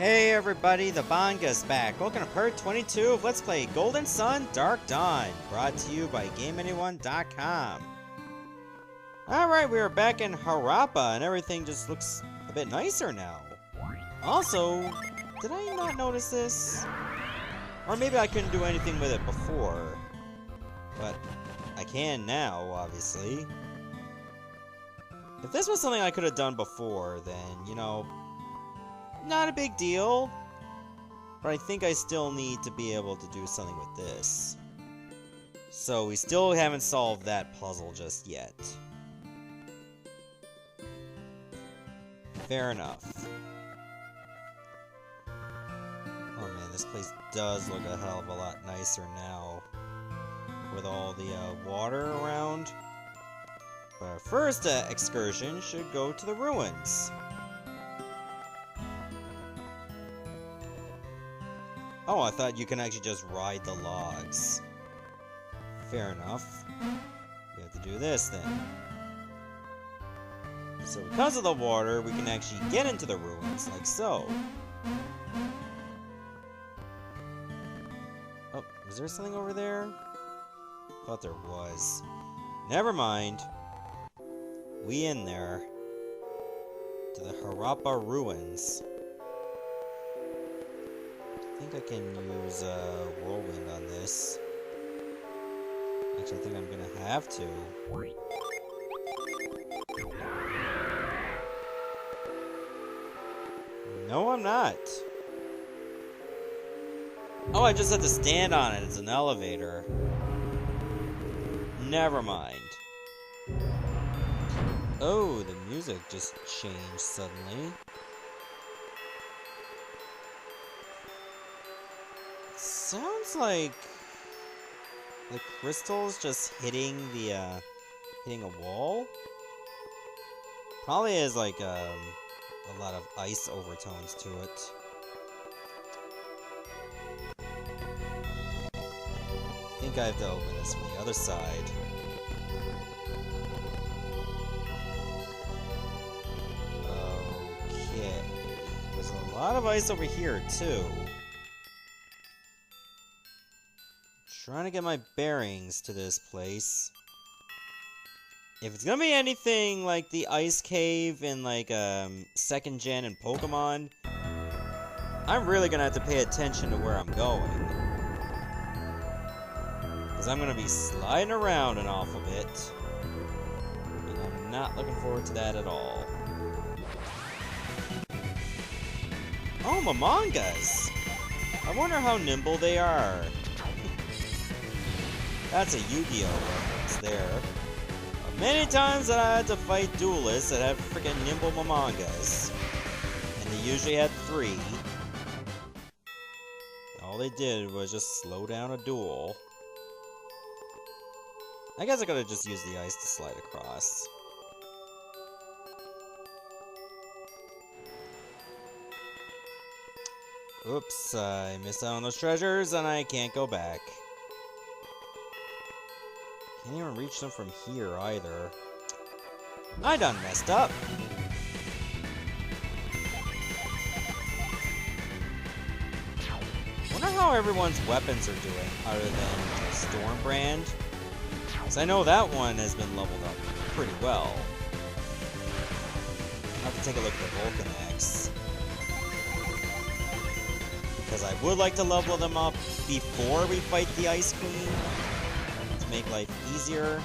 Hey everybody, the Banga's back. Welcome to part 22 of Let's Play Golden Sun Dark Dawn, brought to you by GameAnyone.com. Alright, we are back in Harappa, and everything just looks a bit nicer now. Also, did I not notice this? Or maybe I couldn't do anything with it before. But I can now, obviously. If this was something I could have done before, then, you know, not a big deal, but I think I still need to be able to do something with this. So we still haven't solved that puzzle just yet. Fair enough. Oh man, this place does look a hell of a lot nicer now, with all the water around. But our first excursion should go to the ruins. Oh, I thought you can actually just ride the logs. Fair enough. We have to do this then. So because of the water, we can actually get into the ruins, like so. Oh, was there something over there? Thought there was. Never mind. We in there. To the Harapa Ruins. I think I can use whirlwind on this. Actually, I think I'm gonna have to. No, I'm not. Oh, I just have to stand on it. It's an elevator. Never mind. Oh, the music just changed suddenly. Sounds like the crystals just hitting the hitting a wall. Probably has like a lot of ice overtones to it. I think I have to open this from the other side. Okay. There's a lot of ice over here too. Trying to get my bearings to this place. If it's gonna be anything like the ice cave in like second gen in Pokemon, I'm really gonna have to pay attention to where I'm going. Because I'm gonna be sliding around an awful bit. And I'm not looking forward to that at all. Oh, Momongas! I wonder how nimble they are. That's a Yu-Gi-Oh! reference there. Many times that I had to fight duelists that have freaking nimble Momongas. And they usually had 3. All they did was just slow down a duel. I guess I could've just used the ice to slide across. Oops, I missed out on those treasures and I can't go back. Can't even reach them from here either. I done messed up. Wonder how everyone's weapons are doing, other than Stormbrand. Because I know that one has been leveled up pretty well. I'll have to take a look at the Vulcan Axe. Because I would like to level them up before we fight the Ice Queen. Make life easier.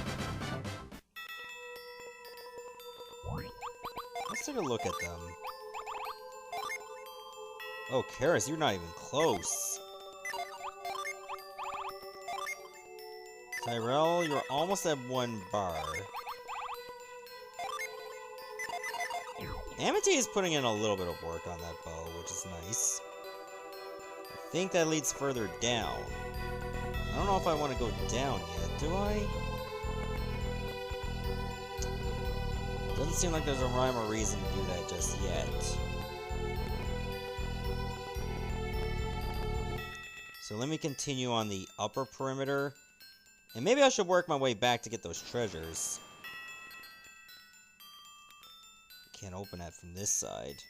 Let's take a look at them. Oh, Karis, you're not even close. Tyrell, you're almost at 1 bar. Amity is putting in a little bit of work on that bow, which is nice. I think that leads further down. I don't know if I want to go down yet, do I? Doesn't seem like there's a rhyme or reason to do that just yet. So let me continue on the upper perimeter. And maybe I should work my way back to get those treasures. Can't open that from this side.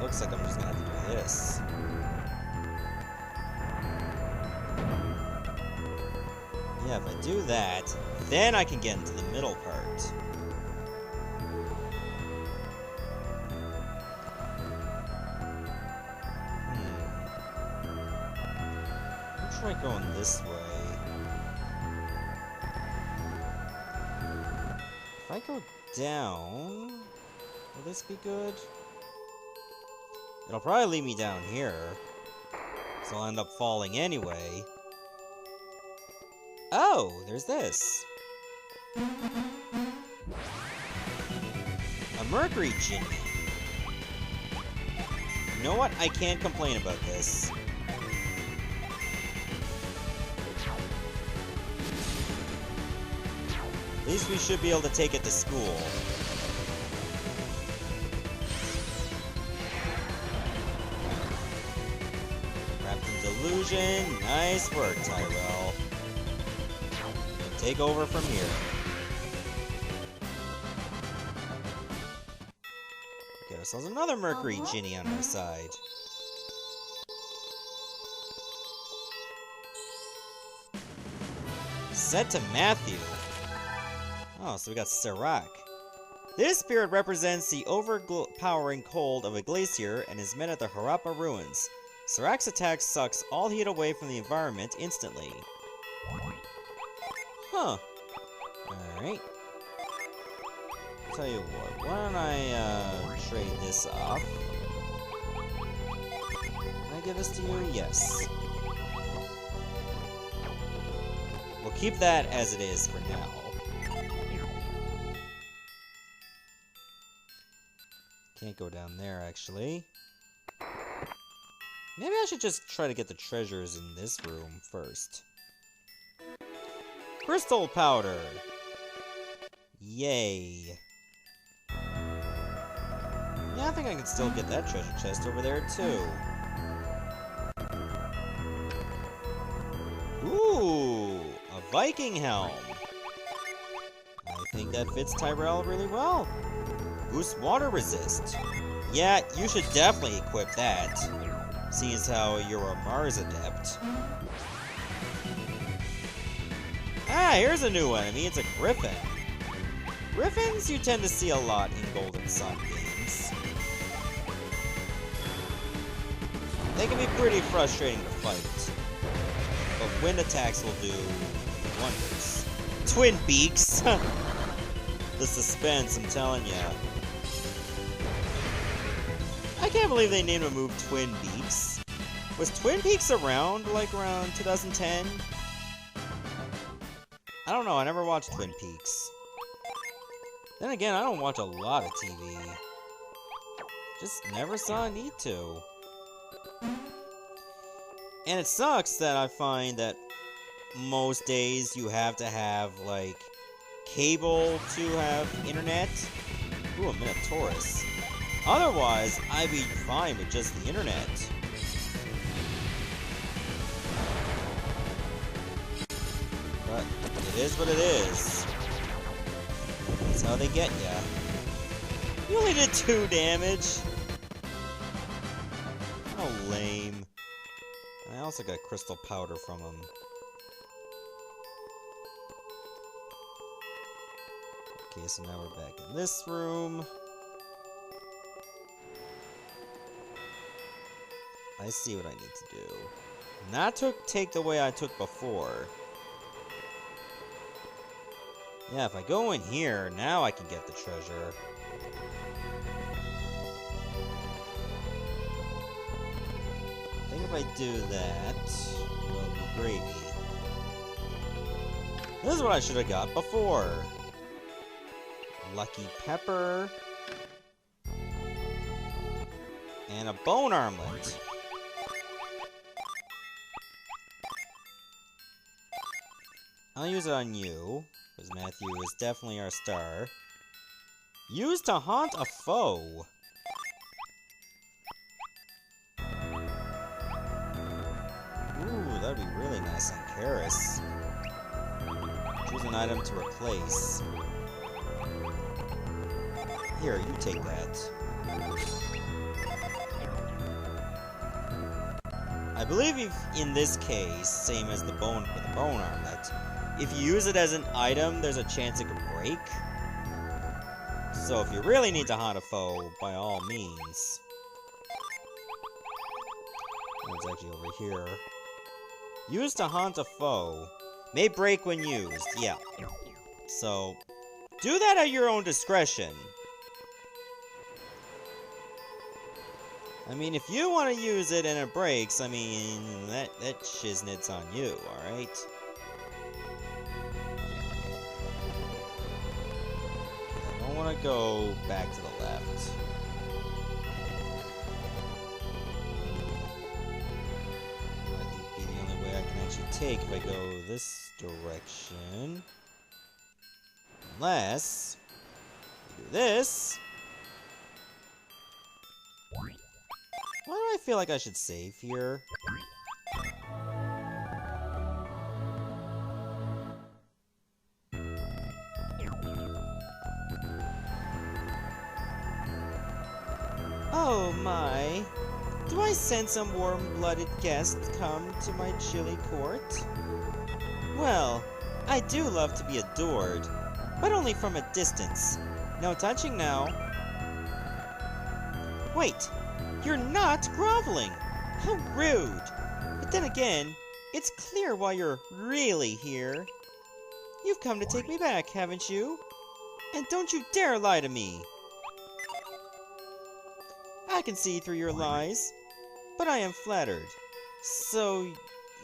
Looks like I'm just gonna have to do this. Yeah, if I do that, then I can get into the middle part. I'll try going this way. If I go down, will this be good? It'll probably lead me down here, so I'll end up falling anyway. Oh, there's this. A mercury genie. You know what? I can't complain about this. At least we should be able to take it to school. Wrapped in delusion. Nice work, Tyrell. Take over from here. Get ourselves another mercury genie on our side. Set to Matthew. Oh, so we got Serac. This spirit represents the overpowering cold of a glacier and is met at the Harapa Ruins. Serac's attack sucks all heat away from the environment instantly. Huh. Alright. Tell you what, why don't I trade this off? Can I give this to you? Yes. We'll keep that as it is for now. Can't go down there, actually. Maybe I should just try to get the treasures in this room first. Crystal powder! Yay. Yeah, I think I can still get that treasure chest over there, too. Ooh! A Viking helm! I think that fits Tyrell really well. Boost water resist. Yeah, you should definitely equip that, seeing as how you're a Mars adept. Ah, here's a new enemy. It's a griffin. Griffins you tend to see a lot in Golden Sun games. They can be pretty frustrating to fight, but wind attacks will do wonders. Twin beaks! The suspense, I'm telling ya. I can't believe they named a move Twin Peaks. Was Twin Peaks around, like, around 2010? I don't know, I never watched Twin Peaks. Then again, I don't watch a lot of TV. Just never saw a need to. And it sucks that I find that most days you have to have, like, cable to have internet. Ooh, a Minotaurus. Otherwise, I'd be fine with just the internet. But it is what it is. That's how they get ya. You only did 2 damage. How lame. I also got crystal powder from him. Okay, so now we're back in this room. I see what I need to do. Not to take the way I took before. Yeah, if I go in here, now I can get the treasure. I think if I do that, it'll be gravy. This is what I should have got before. Lucky pepper. And a bone armlet. I'll use it on you, because Matthew is definitely our star. Used to haunt a foe. Ooh, that'd be really nice on Karis. Choose an item to replace. Here, you take that. I believe in this case, same as the bone with the bone armlet, if you use it as an item, there's a chance it could break. So if you really need to haunt a foe, by all means. It's actually over here. Used to haunt a foe. May break when used, yeah. So, do that at your own discretion. I mean, if you want to use it and it breaks, I mean, that shiznit's on you, alright? I don't want to go back to the left. I think it'd be the only way I can actually take if I go this direction. Unless I do this. Why do I feel like I should save here? Oh my. Do I sense some warm-blooded guest come to my chilly court? Well, I do love to be adored, but only from a distance. No touching now. Wait! You're not groveling! How rude! But then again, it's clear why you're really here. You've come to take me back, haven't you? And don't you dare lie to me! I can see through your lies, but I am flattered. So,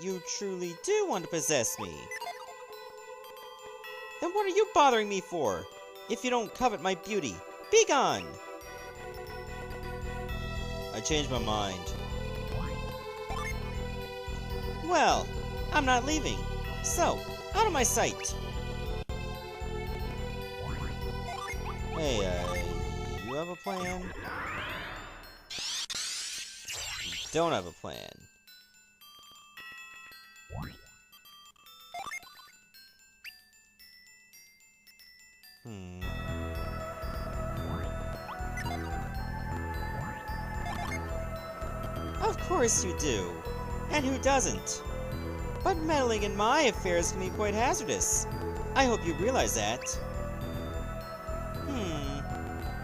you truly do want to possess me? Then what are you bothering me for? If you don't covet my beauty, be gone! I changed my mind. Well, I'm not leaving. So, out of my sight. Hey, you have a plan? You don't have a plan. Of course you do. And who doesn't? But meddling in my affairs can be quite hazardous. I hope you realize that.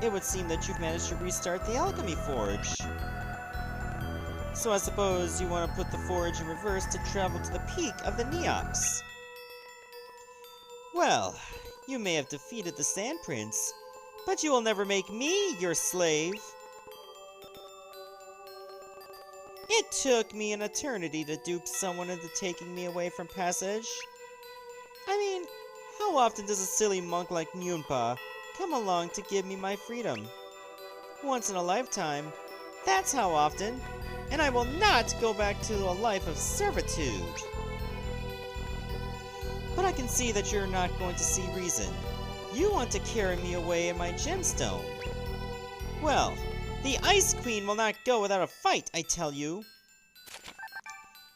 It would seem that you've managed to restart the alchemy forge. So I suppose you want to put the forge in reverse to travel to the peak of the Neox. Well, you may have defeated the Sand Prince, but you will never make me your slave. It took me an eternity to dupe someone into taking me away from Passage. I mean, how often does a silly monk like Nyunpa come along to give me my freedom? Once in a lifetime, that's how often, and I will not go back to a life of servitude. But I can see that you're not going to see reason. You want to carry me away in my gemstone. Well, the Ice Queen will not go without a fight, I tell you.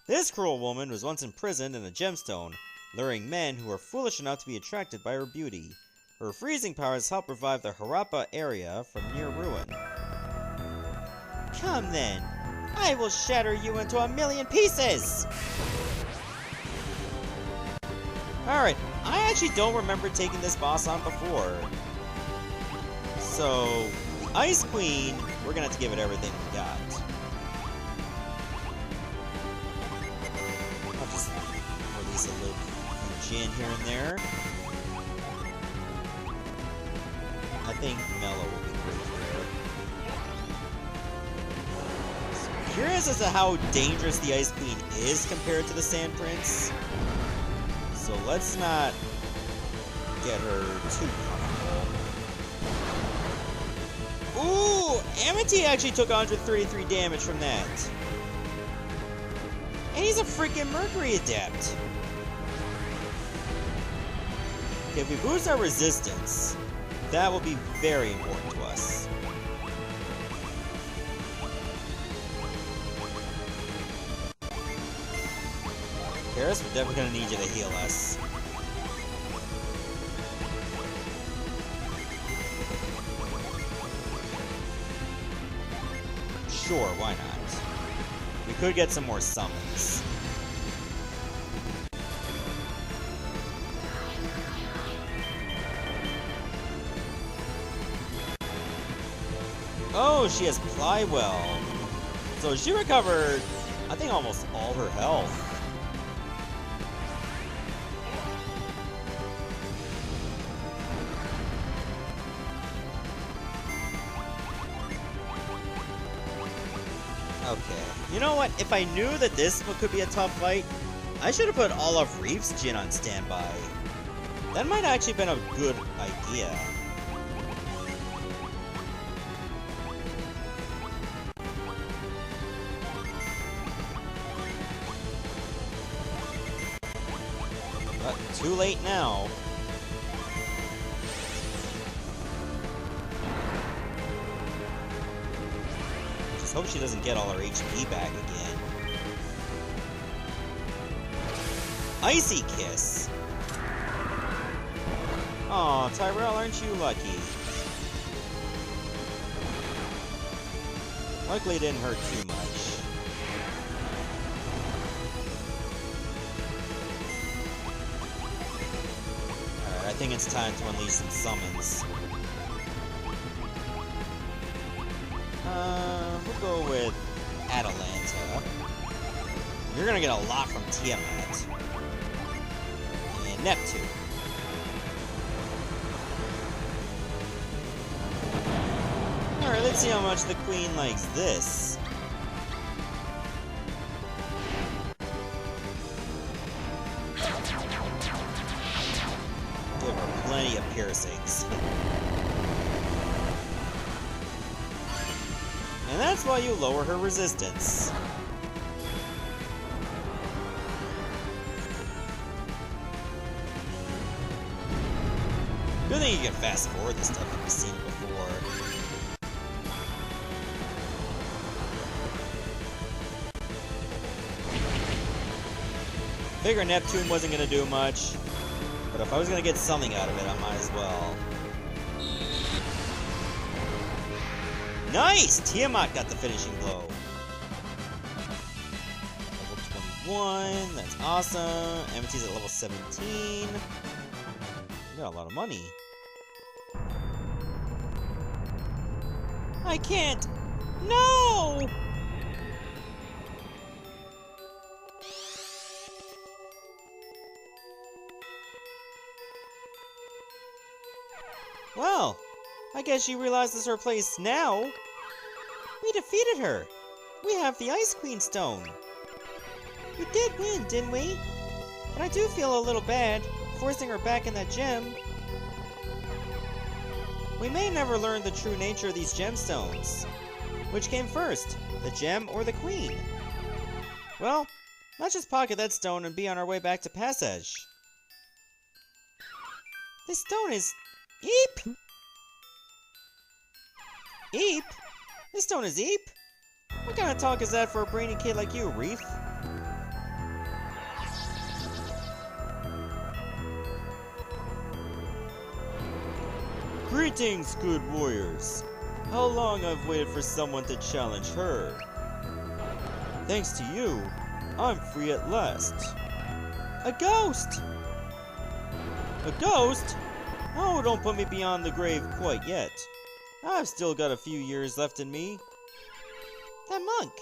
This cruel woman was once imprisoned in a gemstone, luring men who were foolish enough to be attracted by her beauty. Her freezing powers help revive the Harappa area from near ruin. Come then, I will shatter you into a million pieces! Alright, I actually don't remember taking this boss on before. So, the Ice Queen, we're gonna have to give it everything we got. I'll just release a little gin here and there. I think Mellow will be great here. So, curious as to how dangerous the Ice Queen is compared to the Sand Prince. So let's not get her too comfortable. Ooh! Amity actually took 133 damage from that. And he's a freaking Mercury Adept. Okay, if we boost our resistance, that will be very important to us. Paris, we're definitely gonna need you to heal us. Sure, why not? we could get some more summons. Oh, she has Plywell. So she recovered, I think, almost all her health. Okay. You know what? If I knew that this could be a tough fight, I should have put all of Reef's Djinn on standby. That might actually been a good idea. But too late now. Just hope she doesn't get all her HP back again. Icy Kiss! Aw, Tyrell, aren't you lucky? Luckily it didn't hurt too much. Alright, I think it's time to unleash some summons. We'll go with Atalanta. You're gonna get a lot from Tiamat. And Neptune. Alright, let's see how much the Queen likes this. Give her plenty of piercings. And that's why you lower her resistance. Good thing you can fast forward this stuff if you've seen it before. Figure Neptune wasn't gonna do much, but if I was gonna get something out of it, I might as well. Nice! Tiamat got the finishing blow. Level 21, that's awesome. Amity's at level 17. We got a lot of money. I can't! No! Well, I guess she realizes her place now. We defeated her. We have the Ice Queen Stone. We did win, didn't we? But I do feel a little bad, forcing her back in that gem. We may never learn the true nature of these gemstones. Which came first, the gem or the queen? Well, let's just pocket that stone and be on our way back to Passage. This stone is... Eep! Eep? This stone is Eep? What kind of talk is that for a brainy kid like you, Reef? Greetings, good warriors. How long I've waited for someone to challenge her. Thanks to you, I'm free at last. A ghost! A ghost? Oh, don't put me beyond the grave quite yet. I've still got a few years left in me. That monk!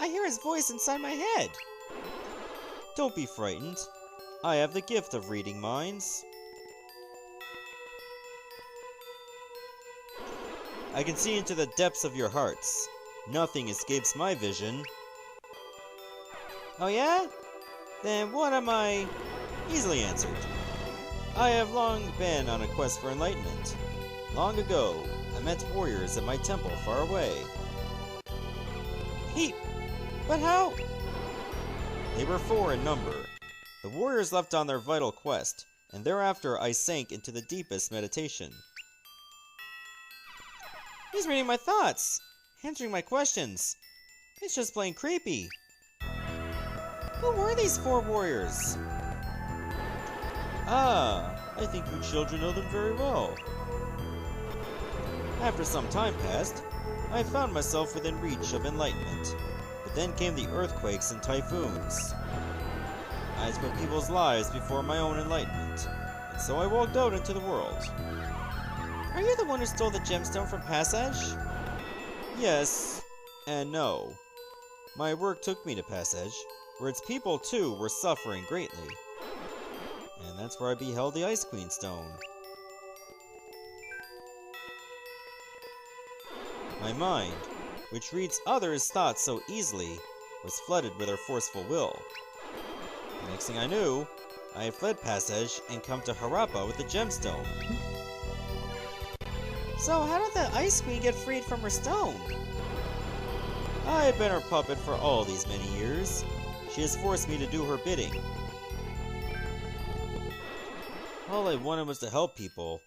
I hear his voice inside my head. Don't be frightened. I have the gift of reading minds. I can see into the depths of your hearts. Nothing escapes my vision. Oh yeah? Then what am I? Easily answered. I have long been on a quest for enlightenment. Long ago, I met warriors at my temple far away. Heap! But how? They were 4 in number. The warriors left on their vital quest, and thereafter I sank into the deepest meditation. He's reading my thoughts, answering my questions. It's just plain creepy. Who were these 4 warriors? Ah, I think you children know them very well. After some time passed, I found myself within reach of enlightenment. The But then came the earthquakes and typhoons. I had put people's lives before my own enlightenment, and so I walked out into the world. Are you the one who stole the gemstone from Passage? Yes, and no. My work took me to Passage, where its people too were suffering greatly. And that's where I beheld the Ice Queen Stone. My mind, which reads others' thoughts so easily, was flooded with her forceful will. The next thing I knew, I had fled Passage and come to Harappa with the gemstone. So how did the Ice Queen get freed from her stone? I have been her puppet for all these many years. She has forced me to do her bidding. All I wanted was to help people,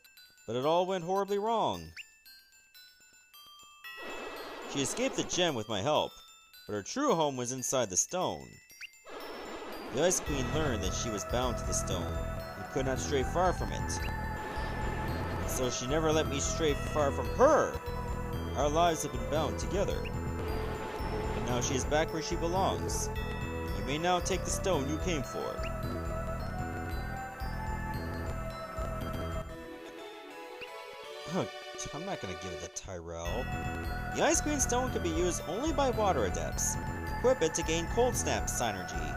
but it all went horribly wrong. She escaped the gem with my help, but her true home was inside the stone. The Ice Queen learned that she was bound to the stone, and could not stray far from it. And so she never let me stray far from her. Our lives have been bound together. And now she is back where she belongs. You may now take the stone you came for. I'm not gonna give it to Tyrell. The Ice Queen Stone can be used only by water adepts. Equip it to gain Cold Snap synergy.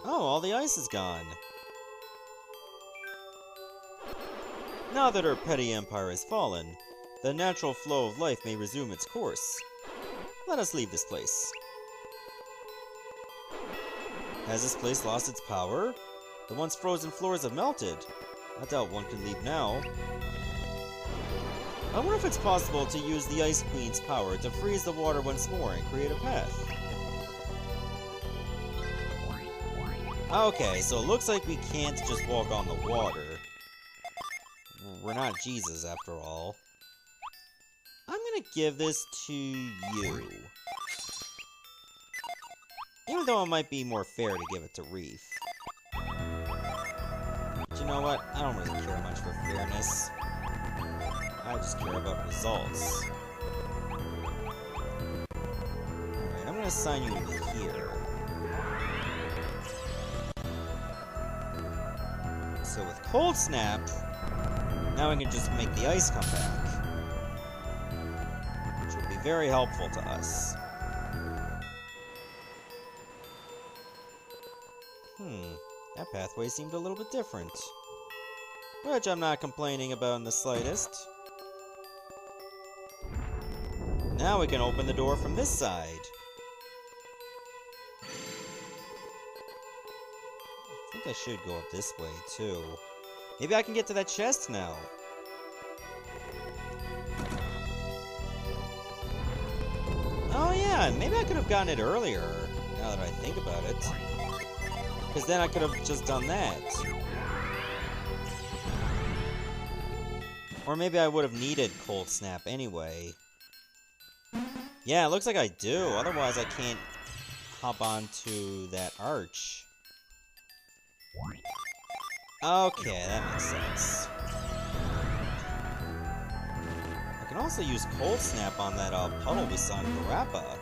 Oh, all the ice is gone. Now that her petty empire has fallen, the natural flow of life may resume its course. Let us leave this place. Has this place lost its power? The once frozen floors have melted. I doubt one can leave now. I wonder if it's possible to use the Ice Queen's power to freeze the water once more and create a path. Okay, so it looks like we can't just walk on the water. We're not Jesus, after all. I'm gonna give this to you. Even though it might be more fair to give it to Reef. But you know what? I don't really care much for fairness. I just care about results. Alright, I'm gonna assign you to here. So with Cold Snap, now I can just make the ice come back. Which will be very helpful to us. That pathway seemed a little bit different. Which I'm not complaining about in the slightest. Now we can open the door from this side. I think I should go up this way, too. Maybe I can get to that chest now. Oh yeah, maybe I could have gotten it earlier, now that I think about it. Because then I could have just done that. Or maybe I would have needed Cold Snap anyway. Yeah, it looks like I do. Otherwise I can't hop onto that arch. Okay, that makes sense. I can also use Cold Snap on that puddle we saw in Harappa.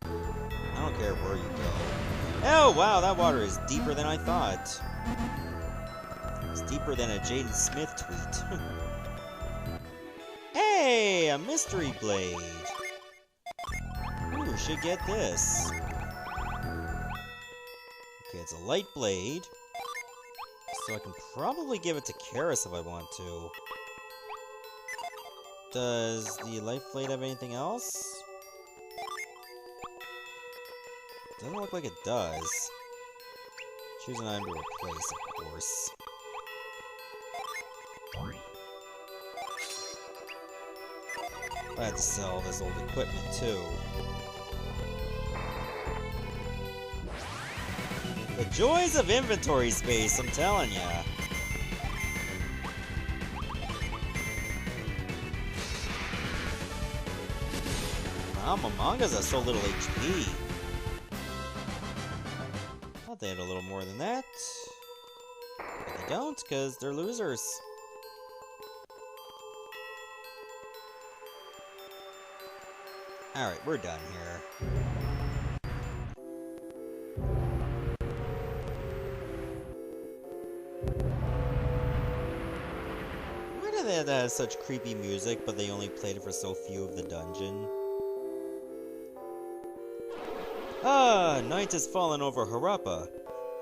I don't care where you go. Oh, wow, that water is deeper than I thought. It's deeper than a Jaden Smith tweet. Hey, a mystery blade. Ooh, should get this. Okay, it's a light blade. So I can probably give it to Karis if I want to. Does the light blade have anything else? Doesn't look like it does. Choose an item to replace, of course. I had to sell this old equipment, too. The joys of inventory space, I'm telling ya. Wow, my mangas are so little HP. Thought they had a little more than that. But they don't, because they're losers. Alright, we're done here. Why do they have to have such creepy music, but they only played it for so few of the dungeon? Ah, night has fallen over Harappa.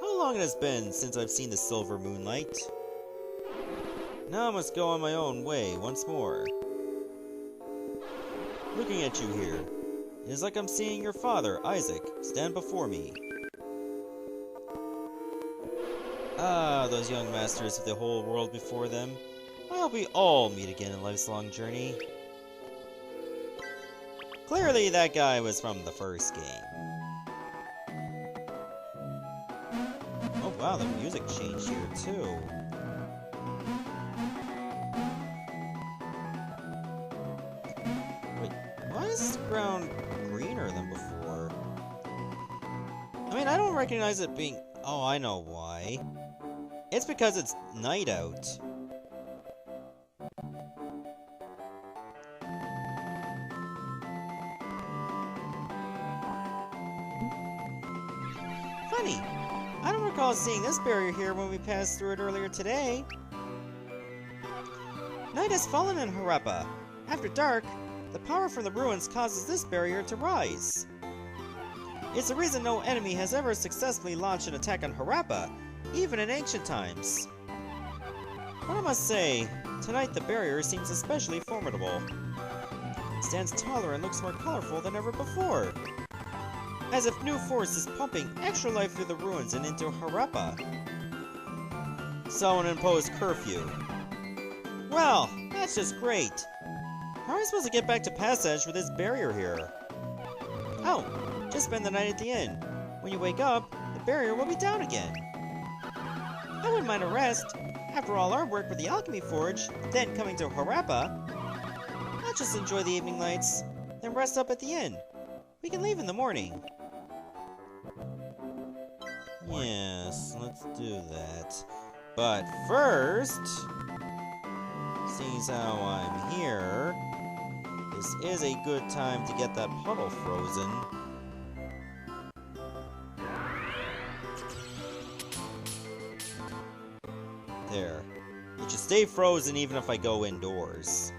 How long it has been since I've seen the silver moonlight? Now I must go on my own way once more. Looking at you here, it is like I'm seeing your father, Isaac, stand before me. Ah, those young masters with the whole world before them. I hope we all meet again in life's long journey. Clearly that guy was from the first game. Oh wow, the music changed here too. Wait, why is the ground greener than before? I mean, I don't recognize it being... Oh, I know why. It's because it's night out. Funny, I don't recall seeing this barrier here when we passed through it earlier today. Night has fallen in Harappa. After dark, the power from the ruins causes this barrier to rise. It's the reason no enemy has ever successfully launched an attack on Harappa, even in ancient times. But I must say, tonight the barrier seems especially formidable. It stands taller and looks more colorful than ever before. As if new force is pumping extra life through the ruins and into Harappa. Someone imposed curfew. Well, that's just great. How am I supposed to get back to Passage with this barrier here? Oh, just spend the night at the inn. When you wake up, the barrier will be down again. I wouldn't mind a rest. After all our work with the Alchemy Forge, then coming to Harappa, I'll just enjoy the evening lights, then rest up at the inn. We can leave in the morning. Yes, let's do that. But first, seeing how I'm here, this is a good time to get that puddle frozen. There. It should stay frozen even if I go indoors.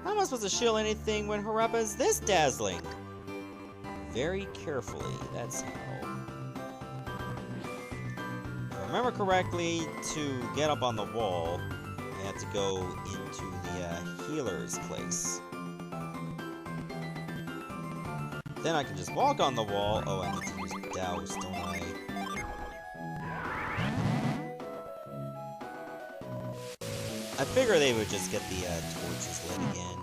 How am I supposed to shield anything when Harappa is this dazzling? Very carefully, that's how. If I remember correctly, to get up on the wall, I have to go into the healer's place. Then I can just walk on the wall. Oh, I need to use douse, don't I? I figure they would just get the torches lit again.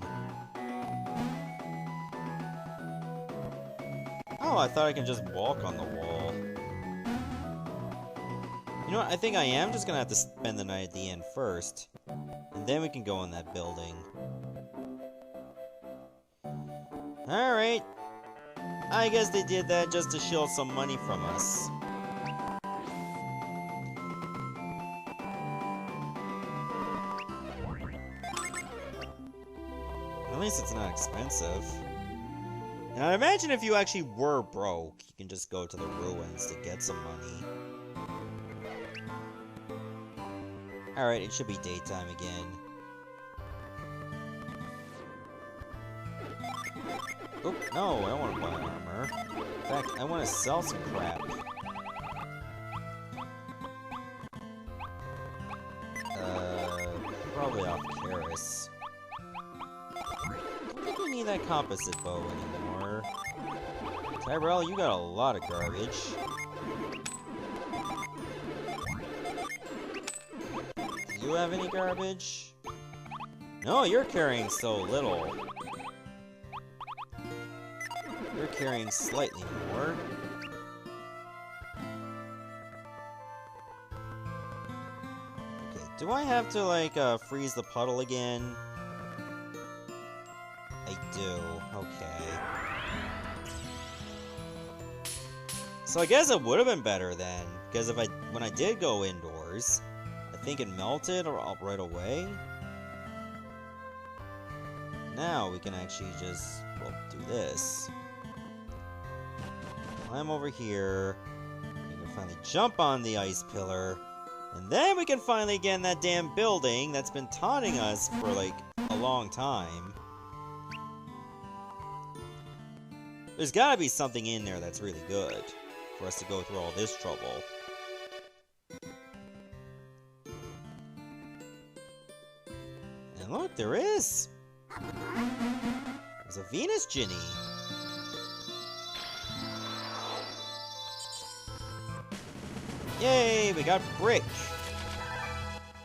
Oh, I thought I could just walk on the wall. You know what? I think I am just gonna have to spend the night at the inn first. And then we can go in that building. Alright. I guess they did that just to shield some money from us. At least it's not expensive. And I imagine if you actually were broke, you can just go to the ruins to get some money. Alright, it should be daytime again. Oh, no, I don't want to buy armor. In fact, I want to sell some crap. Probably off Karis. I don't think we need that composite bow anymore. Tyrell, you got a lot of garbage. Do you have any garbage? No, you're carrying so little. You're carrying slightly more. Okay, do I have to, like, freeze the puddle again? I do. Okay. So I guess it would have been better then, because when I did go indoors, I think it melted right away. Now we can actually just, well, do this. Climb over here. We can finally jump on the ice pillar. And then we can finally get in that damn building that's been taunting us for like a long time. There's gotta be something in there that's really good for us to go through all this trouble. And look, there is! There's a Venus Ginny. Yay, we got Brick!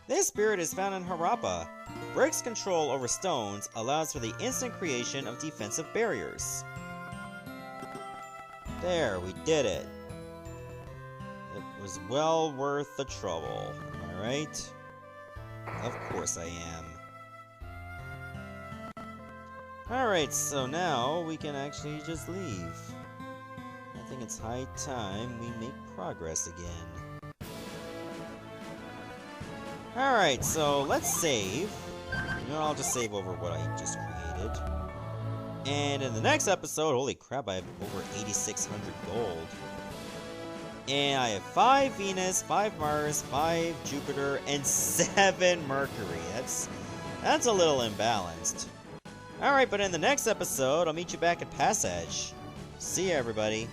This spirit is found in Harappa. Brick's control over stones allows for the instant creation of defensive barriers. There, we did it. It was well worth the trouble, am I right? Of course I am. Alright, so now we can actually just leave. I think it's high time we make progress again. Alright, so let's save. You know, I'll just save over what I just created. And in the next episode, holy crap, I have over 8,600 gold. And I have 5 Venus, 5 Mars, 5 Jupiter, and 7 Mercury. That's a little imbalanced. Alright, but in the next episode, I'll meet you back at Passage. See ya, everybody.